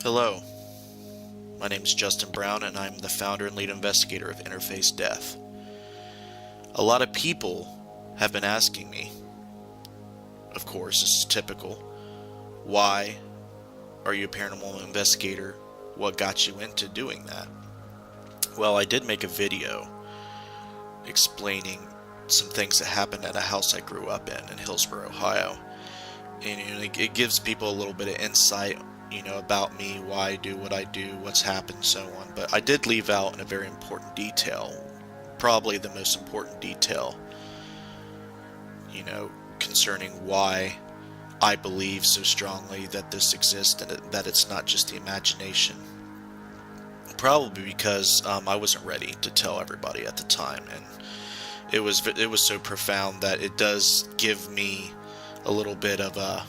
Hello, my name is Justin Brown, and I'm the founder and lead investigator of Interface Death. A lot of people have been asking me, of course, this is typical, why are you a paranormal investigator? What got you into doing that? Well, I did make a video explaining some things that happened at a house I grew up in Hillsborough, Ohio. And it gives people a little bit of insight, about me, why I do what I do, what's happened, so on. But I did leave out a very important detail, probably the most important detail, concerning why I believe so strongly that this exists and that it's not just the imagination. Probably because I wasn't ready to tell everybody at the time, and it was so profound that it does give me a little bit of a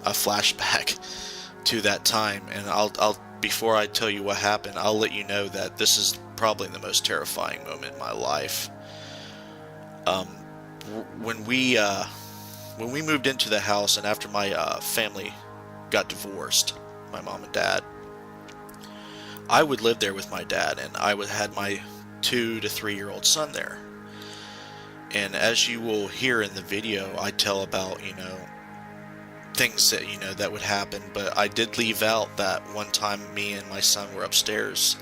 flashback to that time. And I'll before I tell you what happened, I'll let you know that this is probably the most terrifying moment in my life. When we moved into the house, and after my family got divorced, my mom and dad, I would live there with my dad, and I had my 2 to 3 year old son there. And as you will hear in the video, I tell about, things that, that would happen. But I did leave out that one time me and my son were upstairs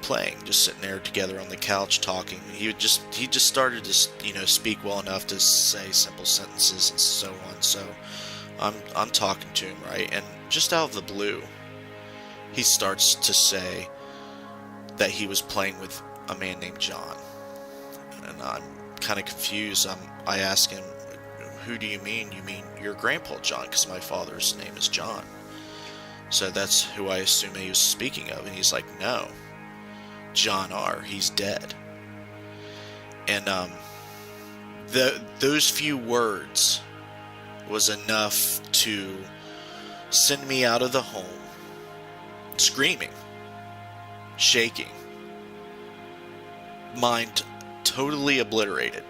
playing, just sitting there together on the couch talking. He just started to, speak well enough to say simple sentences and so on. So I'm talking to him, right? And just out of the blue, he starts to say that he was playing with a man named John. And I'm kind of confused. I ask him, who do you mean? You mean your grandpa John? Because my father's name is John. So that's who I assume he was speaking of. And he's like, no, John R., he's dead. And those few words was enough to send me out of the home screaming, shaking, mind totally obliterated.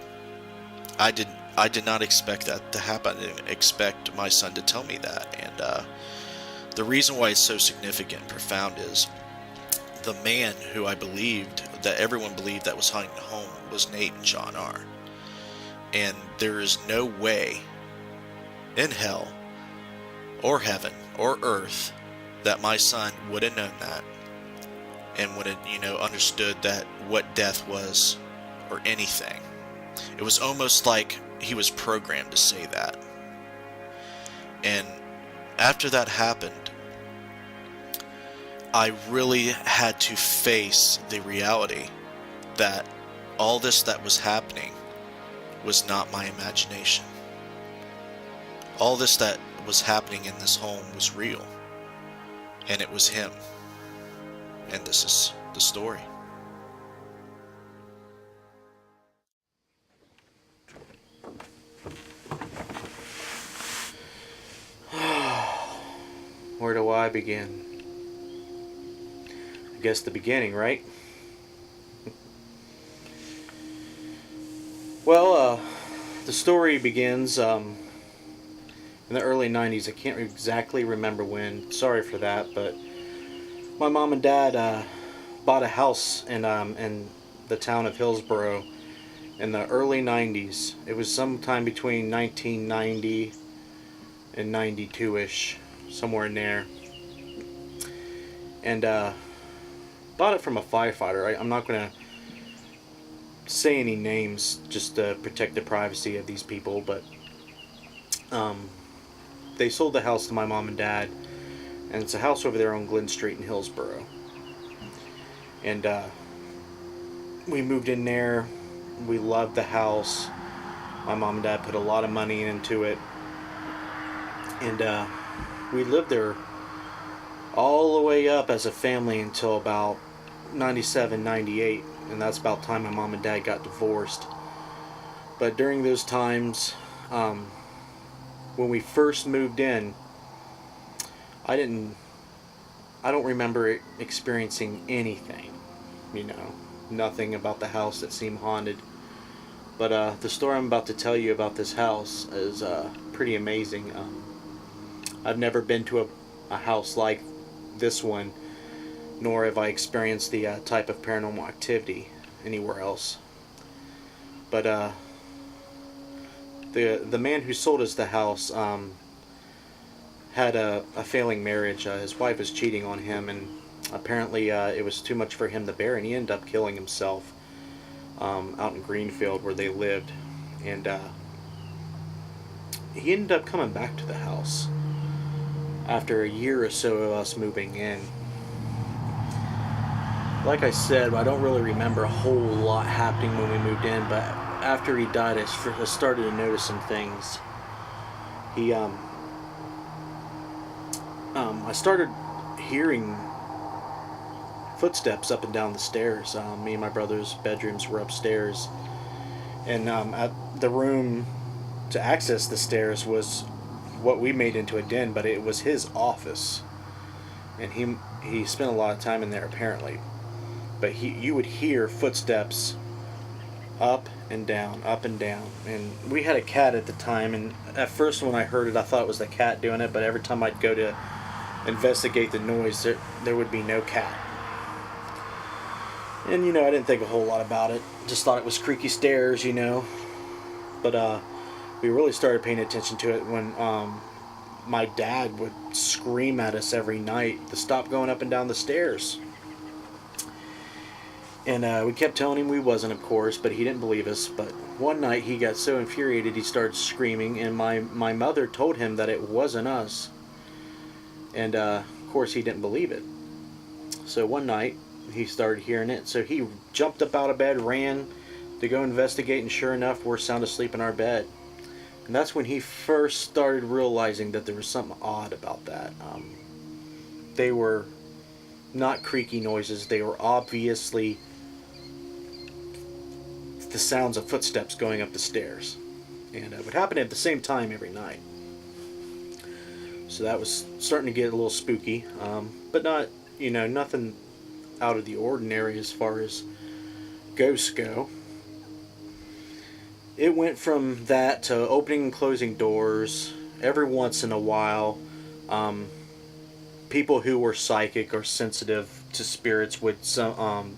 I did not expect that to happen. I didn't expect my son to tell me that. And the reason why it's so significant and profound is the man who I believed, that everyone believed that was haunting the home, was named John R. And there is no way in hell or heaven or earth that my son would have known that and would have, understood that what death was or anything. It was almost like he was programmed to say that. And after that happened, I really had to face the reality that all this that was happening was not my imagination. All this that was happening in this home was real. And it was him. And this is the story. Where do I begin? I guess the beginning, right? Well, the story begins in the early 90s. I can't exactly remember when. Sorry for that, but my mom and dad bought a house in the town of Hillsborough in the early 90s. It was sometime between 1990 and 92-ish, somewhere in there. And bought it from a firefighter. I'm not going to say any names just to protect the privacy of these people, but they sold the house to my mom and dad, and it's a house over there on Glen Street in Hillsborough. And we moved in there. We loved the house. My mom and dad put a lot of money into it, and we lived there all the way up as a family until about 97, 98, and that's about the time my mom and dad got divorced. But during those times, when we first moved in, I don't remember experiencing anything, nothing about the house that seemed haunted. But the story I'm about to tell you about this house is pretty amazing. I've never been to a house like this one, nor have I experienced the type of paranormal activity anywhere else. But the man who sold us the house had a failing marriage. His wife was cheating on him, and apparently it was too much for him to bear, and he ended up killing himself out in Greenfield where they lived. And he ended up coming back to the house after a year or so of us moving in. Like I said, I don't really remember a whole lot happening when we moved in, but after he died, I started to notice some things. I started hearing footsteps up and down the stairs. Me and my brother's bedrooms were upstairs, and at the room to access the stairs was what we made into a den, but it was his office, and he spent a lot of time in there apparently. But you would hear footsteps up and down, up and down. And we had a cat at the time, and at first when I heard it, I thought it was the cat doing it, but every time I'd go to investigate the noise, there would be no cat. And, I didn't think a whole lot about it. Just thought it was creaky stairs, But we really started paying attention to it when my dad would scream at us every night to stop going up and down the stairs. And we kept telling him we wasn't, of course, but he didn't believe us. But one night he got so infuriated he started screaming, and my mother told him that it wasn't us. And of course he didn't believe it. So one night he started hearing it, so he jumped up out of bed, ran to go investigate, and sure enough, we're sound asleep in our bed. And that's when he first started realizing that there was something odd about that. They were not creaky noises, they were obviously the sounds of footsteps going up the stairs. And it would happen at the same time every night. So that was starting to get a little spooky, but not, nothing out of the ordinary as far as ghosts go. It went from that to opening and closing doors every once in a while. People who were psychic or sensitive to spirits would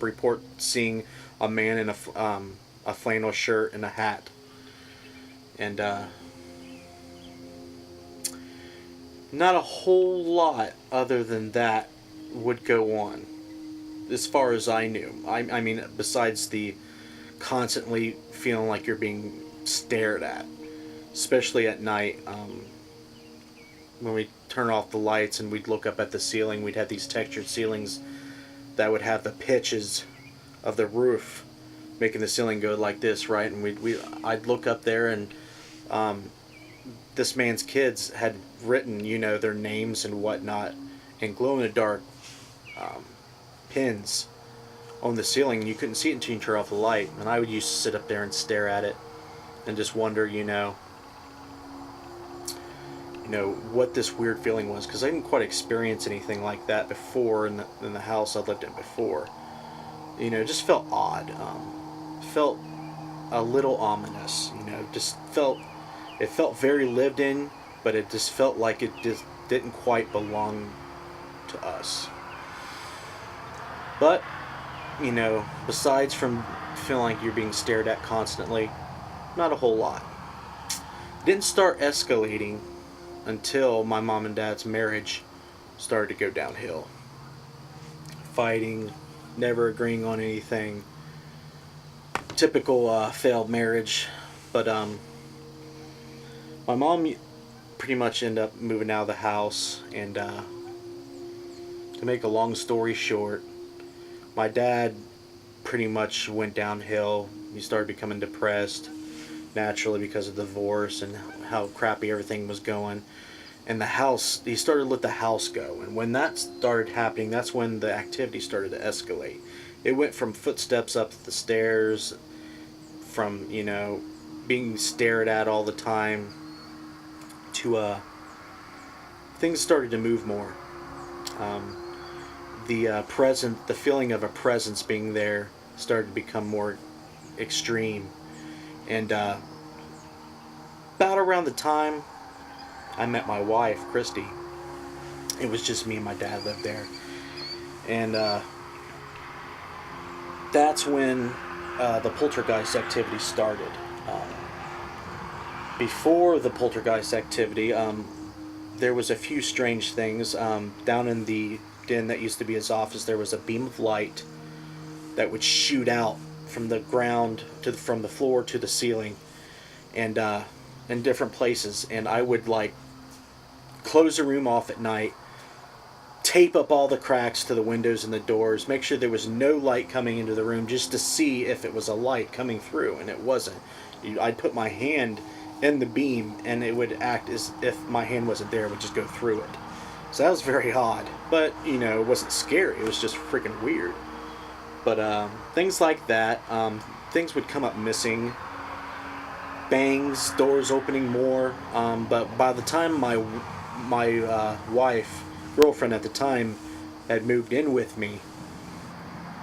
report seeing a man in a flannel shirt and a hat. And not a whole lot other than that would go on, as far as I knew. I mean, besides the constantly feeling like you're being stared at, especially at night. When we turn off the lights and we'd look up at the ceiling, we'd have these textured ceilings that would have the pitches of the roof making the ceiling go like this, right? And I'd look up there, and this man's kids had written, their names and whatnot in glow-in-the-dark pins on the ceiling, and you couldn't see it until you turn off the light. And I would used to sit up there and stare at it and just wonder, what this weird feeling was, because I didn't quite experience anything like that before in the house I lived in before. It just felt odd. Felt a little ominous. It felt very lived in, but it just felt like it just didn't quite belong to us. But, besides from feeling like you're being stared at constantly, not a whole lot. Didn't start escalating until my mom and dad's marriage started to go downhill. Fighting, never agreeing on anything. Typical failed marriage. But my mom pretty much ended up moving out of the house, and to make a long story short, my dad pretty much went downhill. He started becoming depressed, naturally, because of the divorce and how crappy everything was going. And the house, he started to let the house go. And when that started happening, that's when the activity started to escalate. It went from footsteps up the stairs, from, being stared at all the time, to things started to move more. The feeling of a presence being there started to become more extreme. And about around the time I met my wife, Christy, It was just me and my dad lived there. And that's when the poltergeist activity started. Before the poltergeist activity, there was a few strange things. Down in the den that used to be his office, there was a beam of light that would shoot out from the ground from the floor to the ceiling, and in different places. And I would like close the room off at night, tape up all the cracks to the windows and the doors, make sure there was no light coming into the room just to see if it was a light coming through, and it wasn't. I'd put my hand in the beam and it would act as if my hand wasn't there, it would just go through it. So that was very odd, but it wasn't scary, it was just freaking weird. But things like that, things would come up missing, bangs, doors opening more, but by the time my wife, girlfriend at the time, had moved in with me,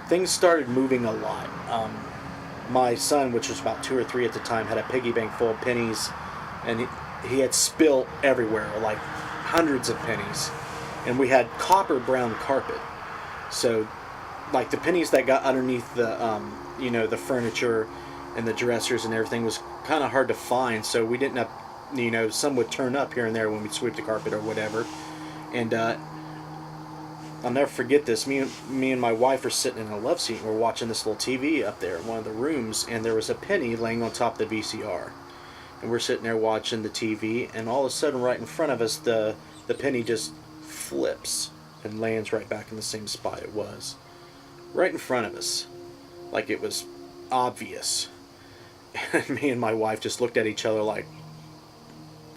things started moving a lot. My son, which was about 2 or 3 at the time, had a piggy bank full of pennies, and he had spilt everywhere, like hundreds of pennies. And we had copper brown carpet, so like the pennies that got underneath the the furniture and the dressers and everything was kind of hard to find. So we didn't have, some would turn up here and there when we'd sweep the carpet or whatever. And I'll never forget this. Me and my wife were sitting in a love seat and we're watching this little TV up there in one of the rooms, and there was a penny laying on top of the VCR. And we're sitting there watching the TV, and all of a sudden, right in front of us, the penny just flips and lands right back in the same spot it was. Right in front of us. Like it was obvious. And me and my wife just looked at each other like,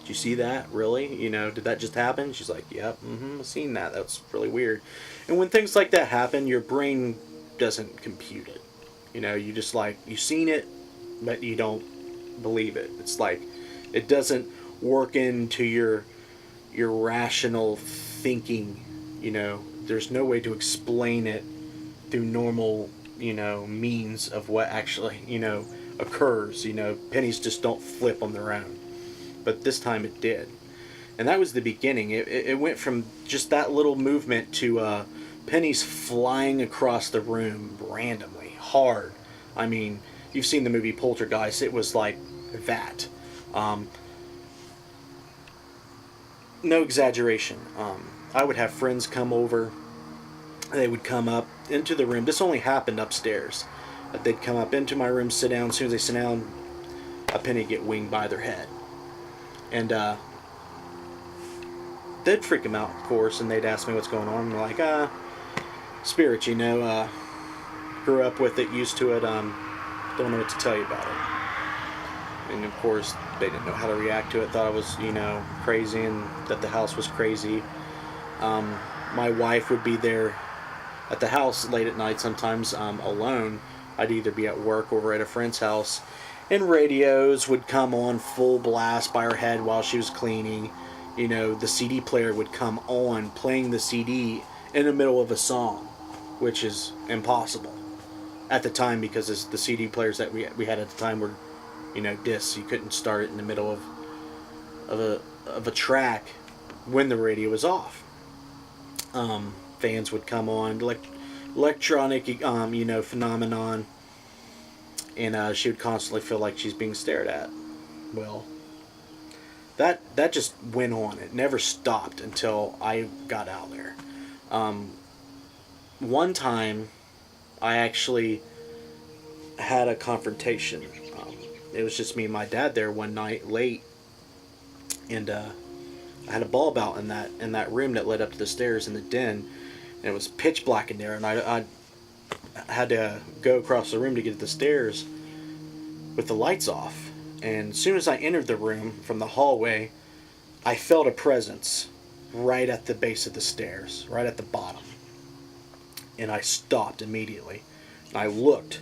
"Did you see that? Really? Did that just happen?" She's like, "Yep, I've seen that. That's really weird." And when things like that happen, your brain doesn't compute it. You just like, you've seen it, but you don't believe it. It's like, it doesn't work into your rational thinking. There's no way to explain it through normal, means of what actually, occurs. Pennies just don't flip on their own. But this time it did. And that was the beginning. It went from just that little movement to pennies flying across the room randomly, hard. I mean, you've seen the movie Poltergeist. It was like that. No exaggeration. I would have friends come over. They would come up into the room. This only happened upstairs. They'd come up into my room, sit down. As soon as they sit down, a penny would get winged by their head. And they'd freak them out, of course, and they'd ask me what's going on. And I'm like, spirit, grew up with it, used to it, don't know what to tell you about it. And of course, they didn't know how to react to it, thought I was, crazy, and that the house was crazy. My wife would be there at the house late at night, sometimes alone. I'd either be at work or at a friend's house, and radios would come on full blast by her head while she was cleaning. The CD player would come on, playing the CD in the middle of a song, which is impossible at the time, because the CD players that we had at the time were, discs. You couldn't start it in the middle of a track when the radio was off. Fans would come on, electronic, phenomenon, and she would constantly feel like she's being stared at. Well, that just went on. It never stopped until I got out there. One time, I actually had a confrontation. It was just me and my dad there one night late, and I had a ball bout in that room that led up to the stairs in the den, and it was pitch black in there, and I had to go across the room to get to the stairs with the lights off. And as soon as I entered the room from the hallway, I felt a presence right at the base of the stairs, right at the bottom. And I stopped immediately. And I looked,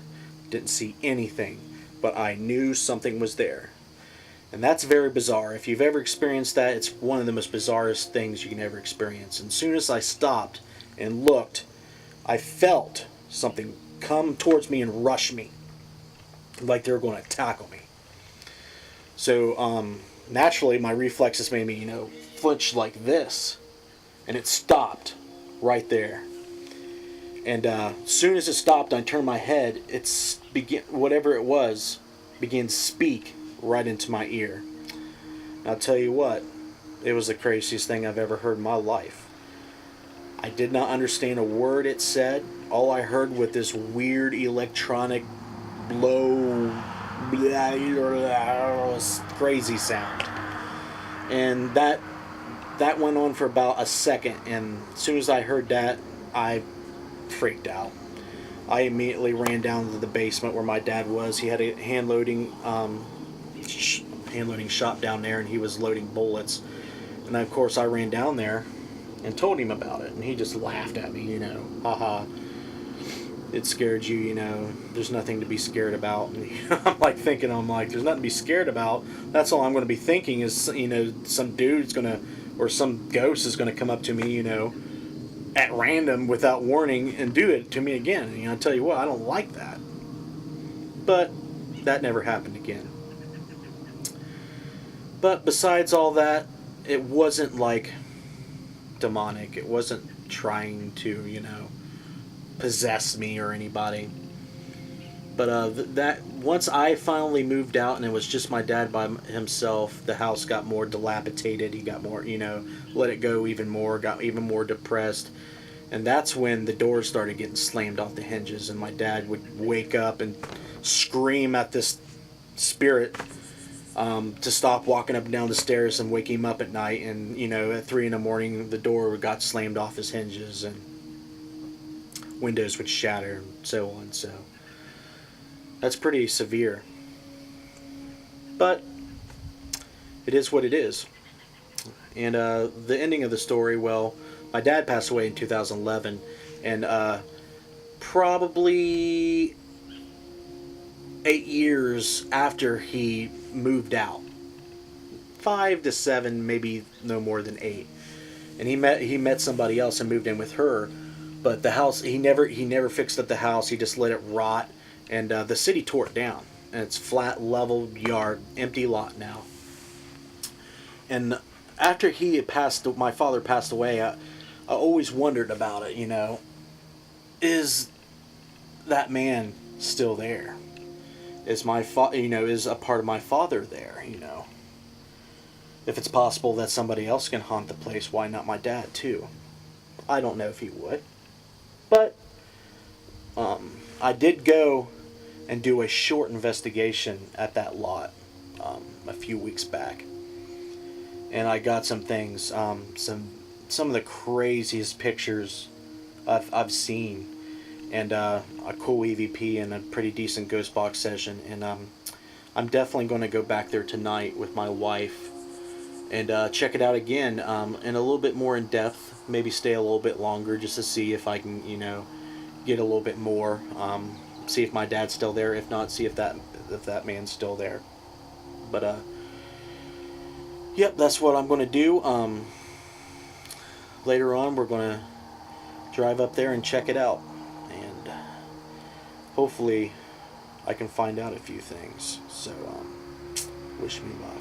didn't see anything, but I knew something was there. And that's very bizarre. If you've ever experienced that, it's one of the most bizarrest things you can ever experience. And as soon as I stopped and looked, I felt something come towards me and rush me, like they were going to tackle me. So naturally, my reflexes made me, flinch like this. and it stopped right there. And as soon as it stopped, I turned my head. Whatever it was began to speak right into my ear. And I'll tell you what, it was the craziest thing I've ever heard in my life. I did not understand a word it said. All I heard was this weird electronic blow, crazy sound. And that went on for about a second. And as soon as I heard that, I freaked out. I immediately ran down to the basement where my dad was. He had a hand loading shop down there, and he was loading bullets. And of course, I ran down there and told him about it, and he just laughed at me, haha. It scared you, there's nothing to be scared about. And I'm like, there's nothing to be scared about. That's all I'm going to be thinking is, some dude's going to, or some ghost is going to come up to me, at random without warning and do it to me again. I tell you what, I don't like that. But that never happened again. But besides all that, it wasn't like demonic. It wasn't trying to, possess me or anybody. But that once I finally moved out and it was just my dad by himself, the house got more dilapidated. He got more, let it go even more, got even more depressed. And that's when the doors started getting slammed off the hinges, and my dad would wake up and scream at this spirit to stop walking up and down the stairs and wake him up at night. And, at 3 a.m, the door got slammed off his hinges and windows would shatter and so on. So that's pretty severe. But it is what it is. And the ending of the story, well, my dad passed away in 2011, and probably 8 years after he moved out, 5 to 7, maybe no more than 8, and he met somebody else and moved in with her. But the house, he never fixed up the house. He just let it rot, and the city tore it down, and it's flat, level yard, empty lot now. And after my father passed away, I always wondered about it, is that man still there? Is is a part of my father there, If it's possible that somebody else can haunt the place, why not my dad too? I don't know if he would. But I did go and do a short investigation at that lot a few weeks back. And I got some things, some of the craziest pictures I've seen, and a cool EVP and a pretty decent ghost box session. And I'm definitely going to go back there tonight with my wife and check it out again in a little bit more in depth. Maybe stay a little bit longer just to see if I can, get a little bit more. See if my dad's still there. If not, see if that man's still there. But yep, that's what I'm going to do. Later on, we're going to drive up there and check it out. And hopefully I can find out a few things. So, wish me luck.